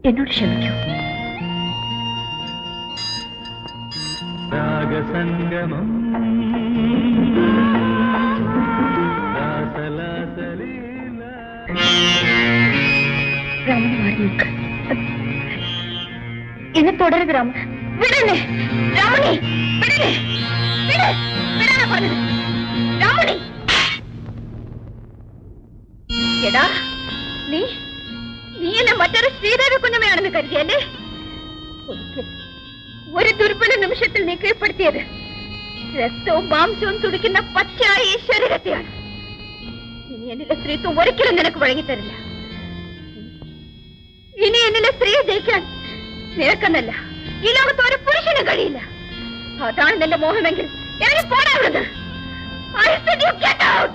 എന്നോട് ക്ഷമിക്കൂ. രാഗസംഗമം രാമണി മാറി നിൽക്ക്. എന്നെ തുടരുത് രാമ. വിടണേ രാമണി, വിടണേ, വിടാനാ പറഞ്ഞത്. രാമണി, എടാ നീ എന്നെ മറ്റൊരു ശ്രീദേവി കുഞ്ഞമ്മയാണെന്ന് കരുതിയല്ലേ? ഒരു ദുർബല നിമിഷത്തിൽ നീ കീഴ്പ്പെടുത്തിയത് രക്തവും മാംസവും തുടിക്കുന്ന പച്ചയായ ഈ ശരീരത്തെയാണ്. ഇനി എന്നിലെ സ്ത്രീത്വം ഒരിക്കലും നിനക്ക് വഴങ്ങിത്തരില്ല. ഇനി എന്നിലെ സ്ത്രീയെ ജയിക്കാൻ നിനക്കെന്നല്ല ഈ ലോകത്ത് ഒരു പുരുഷനും കഴിയില്ല. അതാണ് നിന്റെ മോഹമെങ്കിൽ ഇറങ്ങി പോടാവുന്നത്. I said you get out!